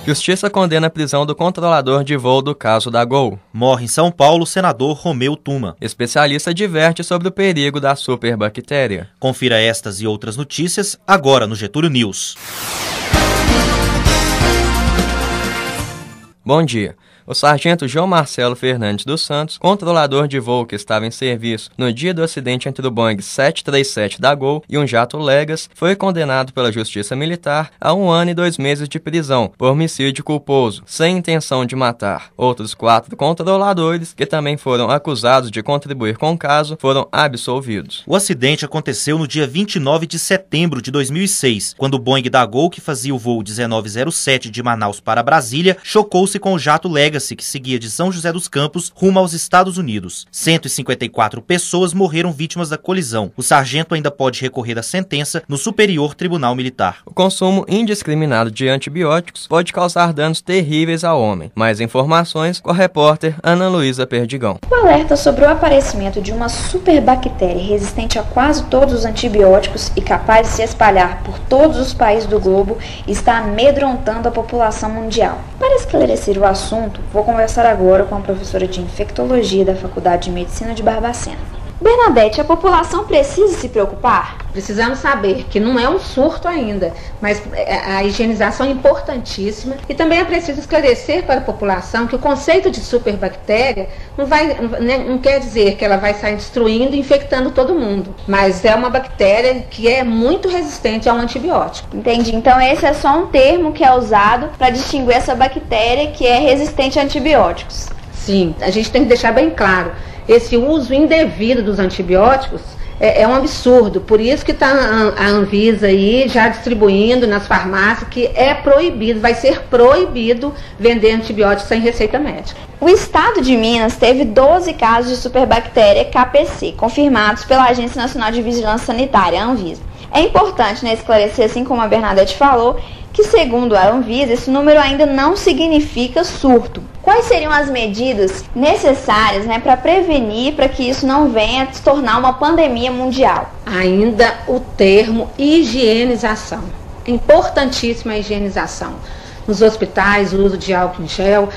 Justiça condena a prisão do controlador de voo do caso da Gol. Morre em São Paulo o senador Romeu Tuma. Especialista adverte sobre o perigo da superbactéria. Confira estas e outras notícias agora no Getúlio News. Bom dia. O sargento João Marcelo Fernandes dos Santos, controlador de voo que estava em serviço no dia do acidente entre o Boeing 737 da Gol e um jato Legas, foi condenado pela Justiça Militar a 1 ano e 2 meses de prisão por homicídio culposo, sem intenção de matar. Outros 4 controladores, que também foram acusados de contribuir com o caso, foram absolvidos. O acidente aconteceu no dia 29 de setembro de 2006, quando o Boeing da Gol, que fazia o voo 1907 de Manaus para Brasília, chocou-se com o jato Legas, que seguia de São José dos Campos rumo aos Estados Unidos. 154 pessoas morreram vítimas da colisão. O sargento ainda pode recorrer à sentença no Superior Tribunal Militar. O consumo indiscriminado de antibióticos pode causar danos terríveis ao homem. Mais informações com a repórter Ana Luísa Perdigão. O alerta sobre o aparecimento de uma superbactéria resistente a quase todos os antibióticos e capaz de se espalhar por todos os países do globo está amedrontando a população mundial. Para esclarecer o assunto, vou conversar agora com a professora de infectologia da Faculdade de Medicina de Barbacena. Bernadette, a população precisa se preocupar? Precisamos saber que não é um surto ainda, mas a higienização é importantíssima e também é preciso esclarecer para a população que o conceito de superbactéria não quer dizer que ela vai sair destruindo e infectando todo mundo, mas é uma bactéria que é muito resistente a um antibiótico. Entendi, então esse é só um termo que é usado para distinguir essa bactéria que é resistente a antibióticos. Sim, a gente tem que deixar bem claro, esse uso indevido dos antibióticos é um absurdo, por isso que está a Anvisa aí já distribuindo nas farmácias que é proibido, vai ser proibido vender antibióticos sem receita médica. O estado de Minas teve 12 casos de superbactéria KPC, confirmados pela Agência Nacional de Vigilância Sanitária, a Anvisa. É importante, esclarecer, assim como a Bernadette falou, que segundo a Anvisa, esse número ainda não significa surto. Quais seriam as medidas necessárias para prevenir, para que isso não venha a se tornar uma pandemia mundial? Ainda o termo higienização. É importantíssima a higienização. Nos hospitais, o uso de álcool em gel.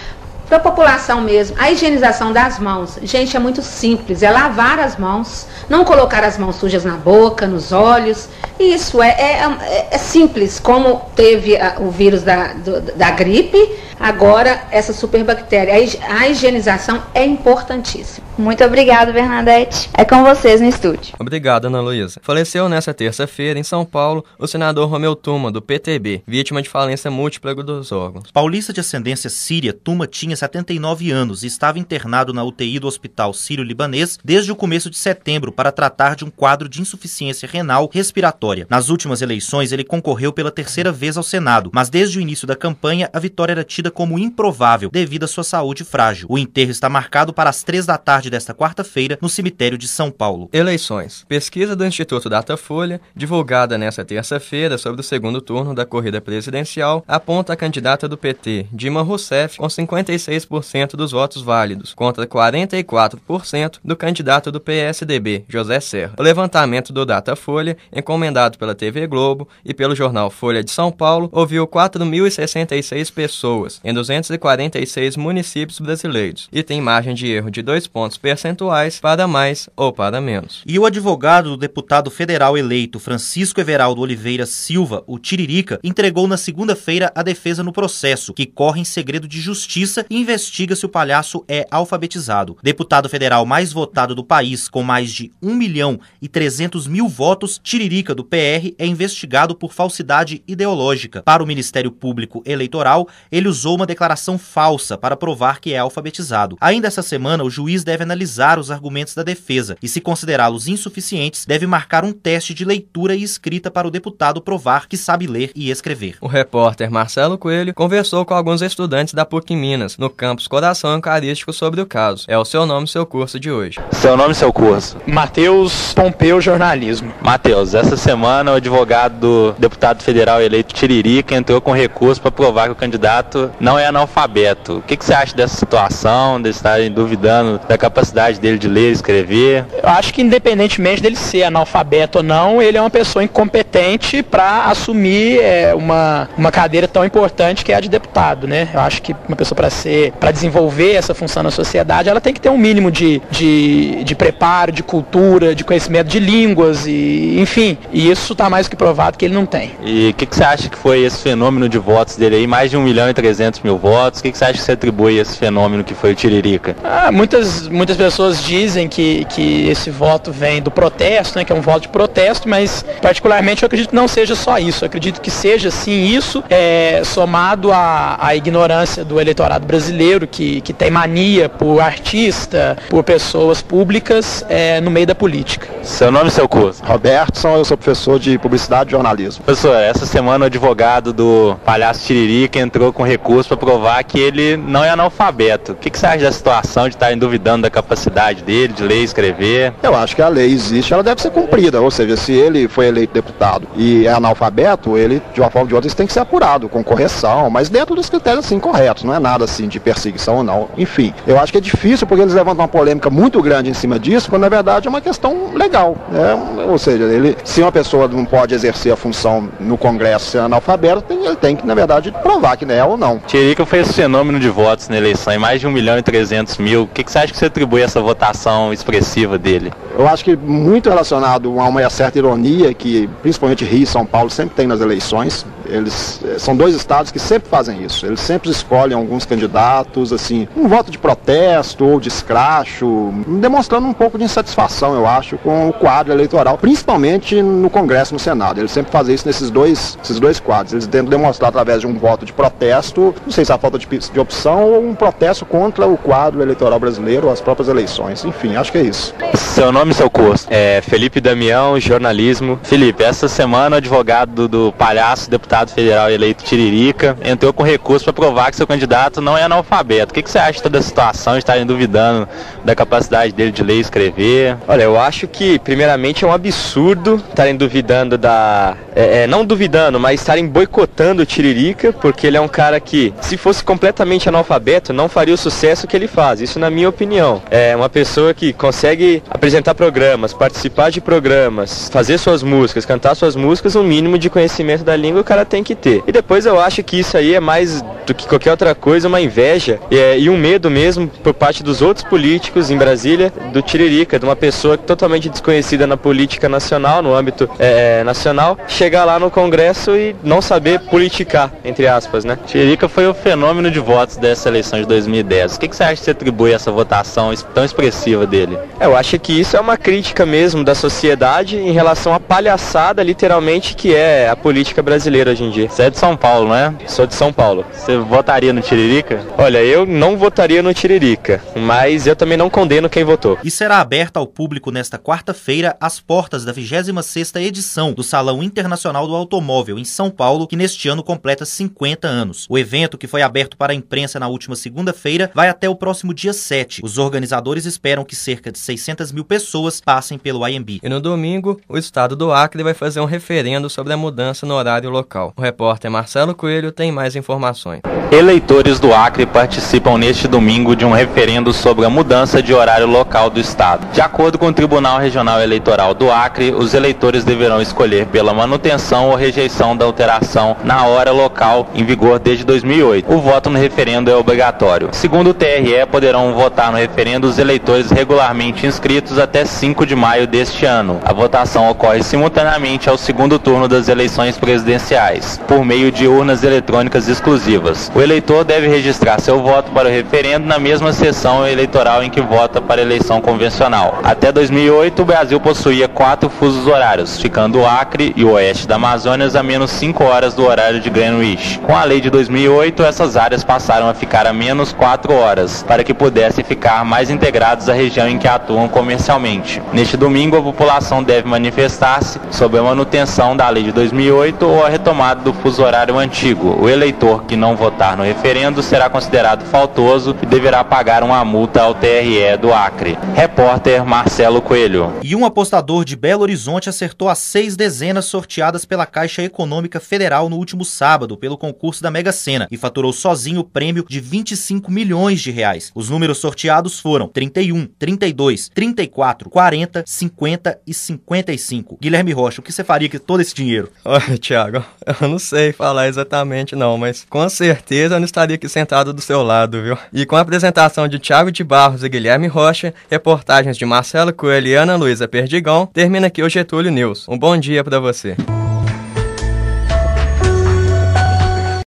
Para a população mesmo, a higienização das mãos, gente, é muito simples, é lavar as mãos, não colocar as mãos sujas na boca, nos olhos, isso é simples, como teve o vírus da gripe, agora essa superbactéria, a higienização é importantíssima. Muito obrigada, Bernadette. É com vocês no estúdio. Obrigado, Ana Luísa. Faleceu nesta terça-feira, em São Paulo, o senador Romeu Tuma, do PTB, vítima de falência múltipla dos órgãos. Paulista de ascendência síria, Tuma tinha 79 anos e estava internado na UTI do Hospital Sírio-Libanês desde o começo de setembro para tratar de um quadro de insuficiência renal respiratória. Nas últimas eleições, ele concorreu pela 3ª vez ao Senado, mas desde o início da campanha, a vitória era tida como improvável devido à sua saúde frágil. O enterro está marcado para as 3 da tarde desta quarta-feira no cemitério de São Paulo. Eleições. Pesquisa do Instituto Datafolha, divulgada nesta terça-feira sobre o segundo turno da corrida presidencial, aponta a candidata do PT, Dilma Rousseff, com 56% dos votos válidos, contra 44% do candidato do PSDB, José Serra. O levantamento do Datafolha, encomendado pela TV Globo e pelo jornal Folha de São Paulo, ouviu 4.066 pessoas em 246 municípios brasileiros e tem margem de erro de 2 pontos percentuais para mais ou para menos. E o advogado do deputado federal eleito Francisco Everaldo Oliveira Silva, o Tiririca, entregou na segunda-feira a defesa no processo, que corre em segredo de justiça e investiga se o palhaço é alfabetizado. Deputado federal mais votado do país, com mais de 1.300.000 votos, Tiririca, do PR, é investigado por falsidade ideológica. Para o Ministério Público Eleitoral, ele usou uma declaração falsa para provar que é alfabetizado. Ainda essa semana, o juiz deve analisar os argumentos da defesa e, se considerá-los insuficientes, deve marcar um teste de leitura e escrita para o deputado provar que sabe ler e escrever. O repórter Marcelo Coelho conversou com alguns estudantes da PUC Minas, no campus Coração Eucarístico sobre o caso. É o Seu Nome, Seu Curso de hoje. Seu nome, seu curso. Matheus Pompeu, jornalismo. Matheus, essa semana o advogado do deputado federal eleito Tiririca entrou com recurso para provar que o candidato não é analfabeto. O que você acha dessa situação, de estarem duvidando da capacidade dele de ler e escrever? Eu acho que independentemente dele ser analfabeto ou não, ele é uma pessoa incompetente para assumir uma cadeira tão importante que é a de deputado, né? Eu acho que uma pessoa para desenvolver essa função na sociedade, ela tem que ter um mínimo de preparo, de cultura, de conhecimento de línguas, e enfim, e isso está mais que provado que ele não tem. E o que você acha que foi esse fenômeno de votos dele aí, mais de 1.300.000 votos? O que você acha que você atribui a esse fenômeno que foi o Tiririca? Muitas pessoas dizem que esse voto vem do protesto, né, que é um voto de protesto, mas particularmente eu acredito que não seja só isso. Eu acredito que seja sim isso, somado à ignorância do eleitorado brasileiro, que tem mania por artista, por pessoas públicas no meio da política. Seu nome e seu curso? Robertson, eu sou professor de publicidade e jornalismo. Professor, essa semana o advogado do palhaço Tiririca entrou com recurso para provar que ele não é analfabeto. O que você acha da situação de estarem duvidando da capacidade dele de ler e escrever? Eu acho que a lei existe, ela deve ser cumprida, ou seja, se ele foi eleito deputado e é analfabeto, ele, de uma forma ou de outra, isso tem que ser apurado, com correção, mas dentro dos critérios assim corretos, não é nada assim de perseguição ou não. Enfim, eu acho que é difícil porque eles levantam uma polêmica muito grande em cima disso, quando na verdade é uma questão legal, né? Ou seja, se uma pessoa não pode exercer a função no Congresso ser analfabeto, ele tem que, na verdade, provar que não é ou não. Tiririca foi esse fenômeno de votos na eleição, em mais de 1.300.000. O que você acha que você atribui a essa votação expressiva dele? Eu acho que muito relacionado a uma certa ironia que, principalmente Rio e São Paulo, sempre tem nas eleições. Eles são dois estados que sempre fazem isso. Eles sempre escolhem alguns candidatos, assim, um voto de protesto ou de escracho, demonstrando um pouco de insatisfação, eu acho, com o quadro eleitoral, principalmente no Congresso e no Senado. Eles sempre fazem isso nesses dois quadros. Eles tentam demonstrar através de um voto de protesto, não sei se é a falta de opção ou um protesto contra o quadro eleitoral brasileiro ou as próprias eleições. Enfim, acho que é isso. Seu nome e seu curso? Felipe Damião, jornalismo. Felipe, essa semana o advogado do palhaço, deputado federal eleito Tiririca, entrou com recurso para provar que seu candidato não é analfabeto. O que você acha de toda a situação, de estarem duvidando da capacidade dele de ler e escrever? Olha, eu acho que, primeiramente, é um absurdo estarem duvidando não duvidando, mas estarem boicotando o Tiririca, porque ele é um cara que, se fosse completamente analfabeto, não faria o sucesso que ele faz. Isso na minha opinião. É uma pessoa que consegue apresentar programas, participar de programas, fazer suas músicas, cantar suas músicas, um mínimo de conhecimento da língua o cara tem que ter. E depois eu acho que isso aí é mais do que qualquer outra coisa, uma inveja e um medo mesmo por parte dos outros políticos em Brasília, do Tiririca, de uma pessoa totalmente desconhecida na política nacional, no âmbito nacional, chegar lá no Congresso e não saber politicar, entre aspas, né? Tiririca foi o fenômeno de votos dessa eleição de 2010. O que você acha que você atribui a essa votação tão expressiva dele? Eu acho que isso é uma crítica mesmo da sociedade em relação à palhaçada, literalmente, que é a política brasileira hoje em dia. Você é de São Paulo, não é? Sou de São Paulo. Você votaria no Tiririca? Olha, eu não votaria no Tiririca, mas eu também não condeno quem votou. E será aberta ao público nesta quarta-feira as portas da 26ª edição do Salão Internacional do Automóvel em São Paulo, que neste ano completa 50 anos. O evento, que foi aberto para a imprensa na última segunda-feira, vai até o próximo dia 7. Os organizadores esperam que cerca de 600.000 pessoas passem pelo IMB. E no domingo, o estado do Acre vai fazer um referendo sobre a mudança no horário local. O repórter Marcelo Coelho tem mais informações. Eleitores do Acre participam neste domingo de um referendo sobre a mudança de horário local do estado. De acordo com o Tribunal Regional Eleitoral do Acre, os eleitores deverão escolher pela manutenção ou rejeição da alteração na hora local em vigor desde 2008. O voto no referendo é obrigatório. Segundo o TRE, poderão votar no referendo os eleitores regularmente inscritos até 5 de maio deste ano. A votação ocorre simultaneamente ao segundo turno das eleições presidenciais, por meio de urnas eletrônicas exclusivas. O eleitor deve registrar seu voto para o referendo na mesma sessão eleitoral em que vota para a eleição convencional. Até 2008, o Brasil possuía 4 fusos horários, ficando o Acre e o oeste da Amazônia a menos 5 horas do horário de Greenwich. Com a lei de 2008, essas áreas passaram a ficar a menos 4 horas, para que pudessem ficar mais integrados à região em que atuam comercialmente. Neste domingo, a população deve manifestar-se sobre a manutenção da lei de 2008 ou a retomada do fuso horário antigo. O eleitor que não votar no referendo será considerado faltoso e deverá pagar uma multa ao TRE do Acre. Repórter Marcelo Coelho. E um apostador de Belo Horizonte acertou as 6 dezenas sorteadas pela Caixa Econômica Federal no último sábado pelo concurso da Mega Sena e faturou sozinho o prêmio de R$25 milhões. Os números sorteados foram 31, 32, 34, 40, 50 e 55. Guilherme Rocha, o que você faria com todo esse dinheiro? Olha, Thiago, eu não sei falar exatamente não, mas com certeza eu não estaria aqui sentado do seu lado, viu? E com a apresentação de Thiago de Barros e Guilherme Rocha, reportagens de Marcelo Coelho e Ana Luísa Perdigão, termina aqui o Getúlio News. Um bom dia para você.